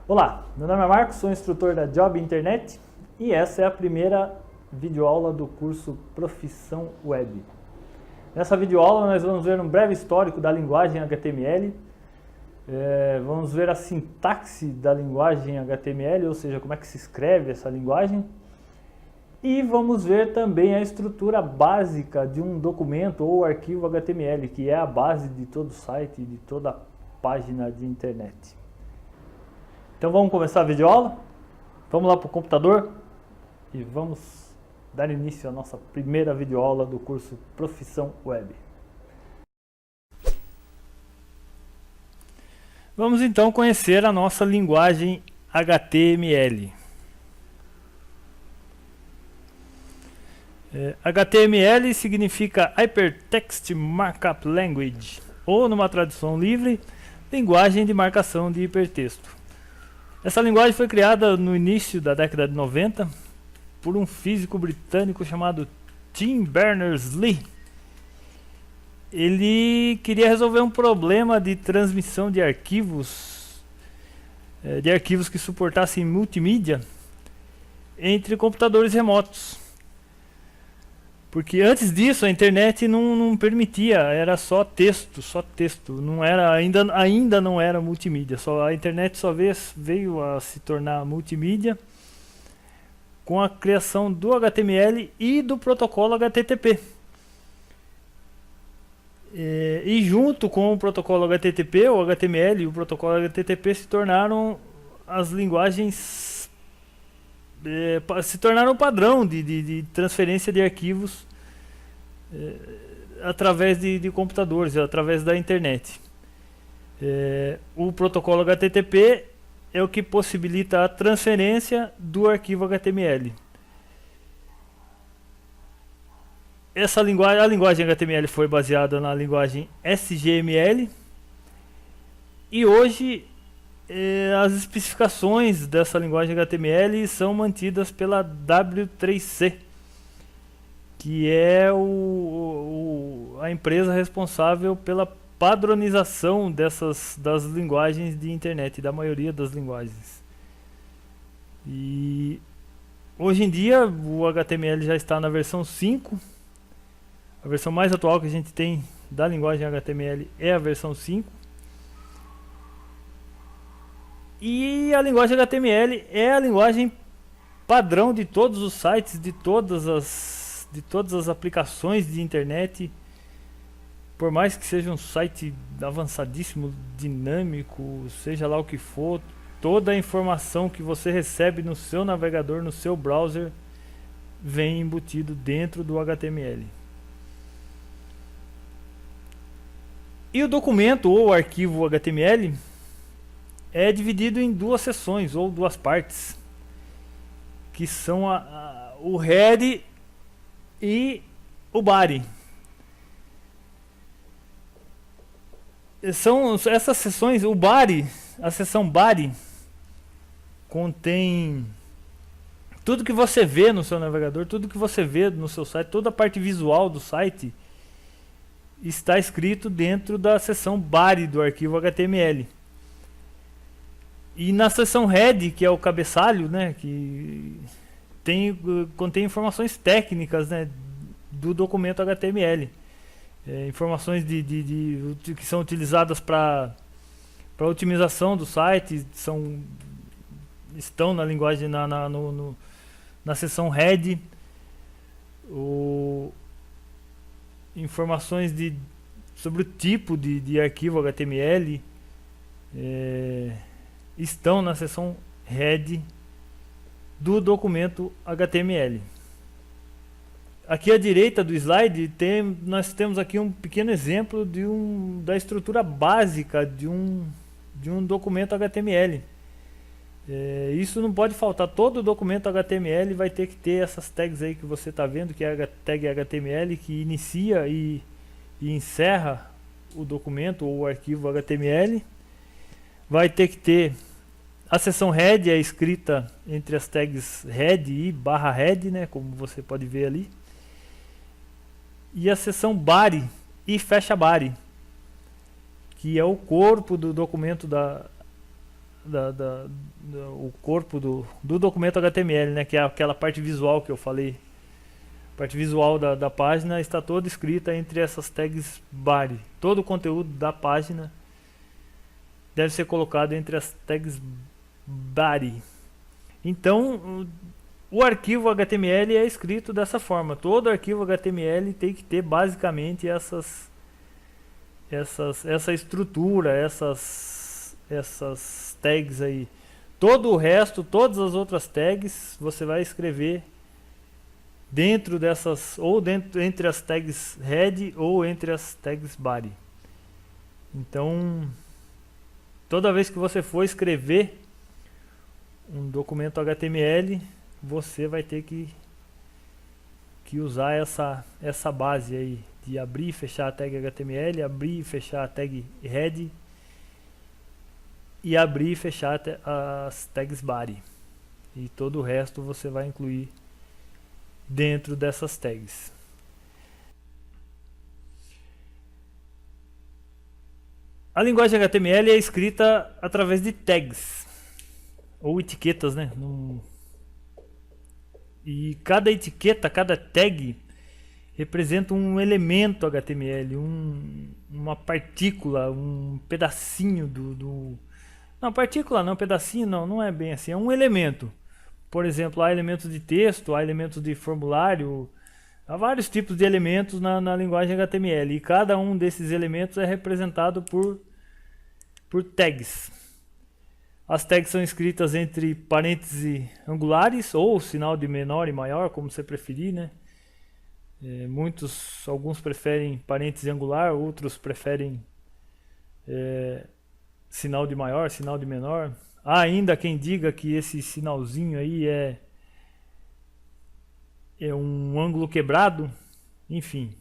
Olá, meu nome é Marcos, sou instrutor da Job Internet e essa é a primeira videoaula do curso Profissão Web. Nessa videoaula nós vamos ver um breve histórico da linguagem HTML, vamos ver a sintaxe da linguagem HTML, ou seja, como é que se escreve essa linguagem, e vamos ver também a estrutura básica de um documento ou arquivo HTML, que é a base de todo site e de toda página de internet. Então vamos começar a videoaula? Vamos lá para o computador e vamos dar início à nossa primeira videoaula do curso Profissão Web. Vamos então conhecer a nossa linguagem HTML. HTML significa Hypertext Markup Language, ou numa tradução livre, linguagem de marcação de hipertexto. Essa linguagem foi criada no início da década de 90 por um físico britânico chamado Tim Berners-Lee. Ele queria resolver um problema de transmissão de arquivos que suportassem multimídia entre computadores remotos. Porque antes disso a internet não permitia, era só texto, não era, ainda não era multimídia, a internet só veio a se tornar multimídia com a criação do HTML e do protocolo HTTP. E junto com o protocolo HTTP, o HTML e o protocolo HTTP se tornaram as linguagens, se tornaram padrão de transferência de arquivos através de computadores, através da internet. O protocolo HTTP é o que possibilita a transferência do arquivo HTML. A linguagem HTML foi baseada na linguagem SGML e hoje as especificações dessa linguagem HTML são mantidas pela W3C, que é a empresa responsável pela padronização das linguagens de internet, da maioria das linguagens. E hoje em dia o HTML já está na versão 5. A versão mais atual que a gente tem da linguagem HTML é a versão 5. E a linguagem HTML é a linguagem padrão de todos os sites, de todas as aplicações de internet. Por mais que seja um site avançadíssimo, dinâmico, seja lá o que for, toda a informação que você recebe no seu navegador, no seu browser, vem embutido dentro do HTML. E o documento ou arquivo HTML é dividido em duas seções ou duas partes, que são o head e o body. São essas seções, a seção body contém tudo que você vê no seu navegador, tudo que você vê no seu site, toda a parte visual do site está escrito dentro da seção body do arquivo HTML. E na seção head, que é o cabeçalho, né, que contém informações técnicas, né, do documento HTML. Informações que são utilizadas para otimização do site estão na linguagem na seção head. Informações sobre o tipo de arquivo HTML estão na seção head do documento HTML. Aqui à direita do slide nós temos aqui um pequeno exemplo da estrutura básica de um documento HTML. Isso não pode faltar. Todo documento HTML vai ter que ter essas tags aí que você está vendo, que é a tag HTML, que inicia e encerra o documento ou o arquivo HTML. Vai ter que ter a seção head, é escrita entre as tags head e /head, né, como você pode ver ali. E a seção body e fecha body, que é o corpo do documento o corpo do documento HTML, né, que é aquela parte visual que eu falei. A parte visual da página está toda escrita entre essas tags body. Todo o conteúdo da página deve ser colocado entre as tags body. Então, o arquivo HTML é escrito dessa forma. Todo arquivo HTML tem que ter basicamente essa estrutura, essas tags aí. Todo o resto, todas as outras tags, você vai escrever dentro dessas, ou entre as tags head ou entre as tags body. Então, toda vez que você for escrever um documento HTML, você vai ter que usar essa base aí de abrir e fechar a tag HTML, abrir e fechar a tag head e abrir e fechar as tags body. E todo o resto você vai incluir dentro dessas tags. A linguagem HTML é escrita através de tags ou etiquetas, né? E cada etiqueta, cada tag representa um elemento HTML, uma partícula, um pedacinho não, partícula não, pedacinho não é bem assim, é um elemento. Por exemplo, há elementos de texto, há elementos de formulário, há vários tipos de elementos na linguagem HTML. E cada um desses elementos é representado por tags. As tags são escritas entre parênteses angulares, ou sinal de menor e maior, como você preferir, né? Alguns preferem parêntese angular, outros preferem sinal de maior, sinal de menor. Há ainda quem diga que esse sinalzinho aí é um ângulo quebrado. Enfim,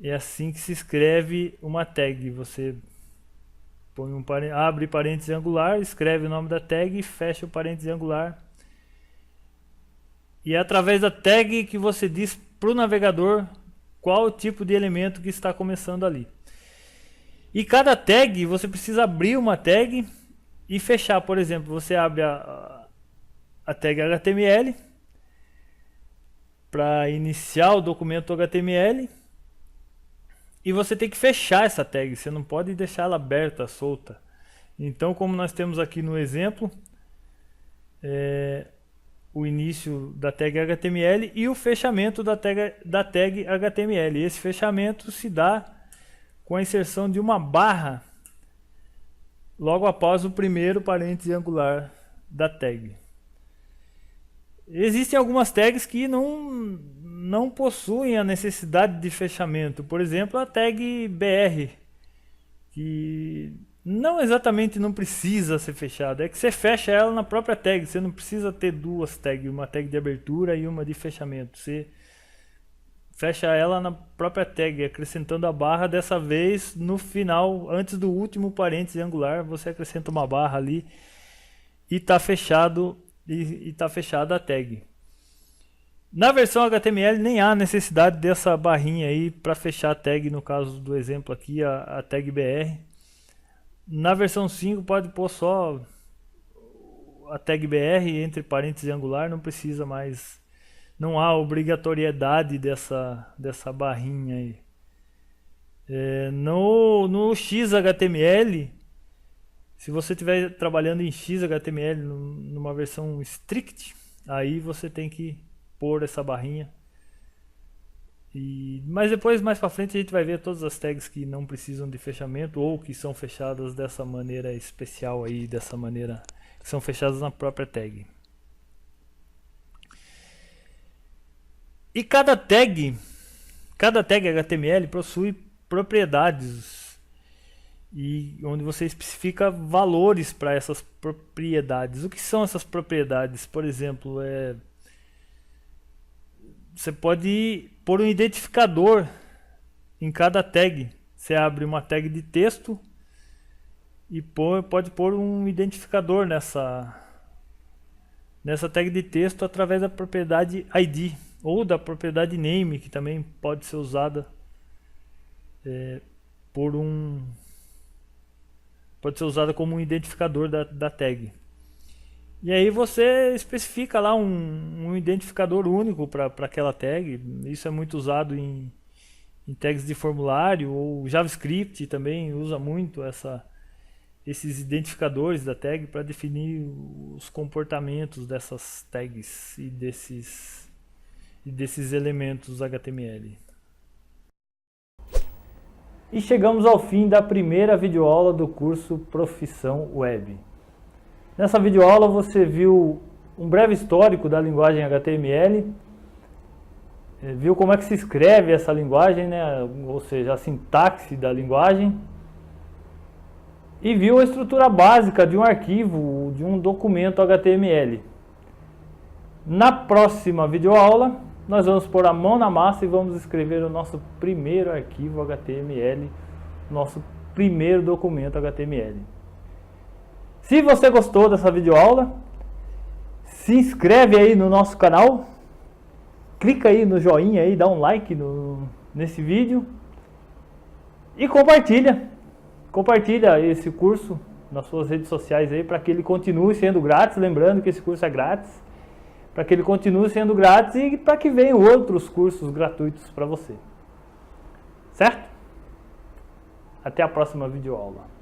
é assim que se escreve uma tag. Você põe abre parêntese angular, escreve o nome da tag e fecha o parêntese angular. E é através da tag que você diz para o navegador qual o tipo de elemento que está começando ali. E cada tag, você precisa abrir uma tag e fechar. Por exemplo, você abre a tag HTML para iniciar o documento HTML e você tem que fechar essa tag. Você não pode deixar ela aberta, solta. Então, como nós temos aqui no exemplo, o início da tag HTML e o fechamento da tag HTML. Esse fechamento se dá com a inserção de uma barra logo após o primeiro parêntese angular da tag. Existem algumas tags que não possuem a necessidade de fechamento. Por exemplo, a tag BR, que não exatamente não precisa ser fechada, é que você fecha ela na própria tag. Você não precisa ter duas tags, uma tag de abertura e uma de fechamento. Você fecha ela na própria tag, acrescentando a barra. Dessa vez, no final, antes do último parêntese angular, você acrescenta uma barra ali e está fechado e tá fechada a tag. Na versão HTML nem há necessidade dessa barrinha aí para fechar a tag. No caso do exemplo aqui, a tag BR. Na versão 5 pode pôr só a tag BR entre parênteses angular, não precisa mais. Não há obrigatoriedade dessa barrinha aí. No XHTML, se você estiver trabalhando em XHTML numa versão strict, aí você tem que pôr essa barrinha. Mas depois, mais para frente, a gente vai ver todas as tags que não precisam de fechamento ou que são fechadas dessa maneira especial aí, dessa maneira que são fechadas na própria tag. E cada tag HTML possui propriedades e onde você especifica valores para essas propriedades. O que são essas propriedades? Por exemplo, você pode pôr um identificador em cada tag. Você abre uma tag de texto e pode pôr um identificador nessa tag de texto através da propriedade ID ou da propriedade name, que também pode ser usada por pode ser usada como um identificador da tag. E aí você especifica lá um identificador único para aquela tag. Isso é muito usado em tags de formulário, ou JavaScript também usa muito esses identificadores da tag para definir os comportamentos dessas tags e desses elementos HTML. E chegamos ao fim da primeira videoaula do curso Profissão Web. Nessa videoaula você viu um breve histórico da linguagem HTML, viu como é que se escreve essa linguagem, né? Ou seja, a sintaxe da linguagem, e viu a estrutura básica de um arquivo, de um documento HTML. Na próxima videoaula, nós vamos pôr a mão na massa e vamos escrever o nosso primeiro arquivo HTML, nosso primeiro documento HTML. Se você gostou dessa videoaula, se inscreve aí no nosso canal, clica aí no joinha aí, dá um like nesse vídeo e compartilha esse curso nas suas redes sociais aí para que ele continue sendo grátis, lembrando que esse curso é grátis, para que ele continue sendo grátis e para que venham outros cursos gratuitos para você. Certo? Até a próxima videoaula.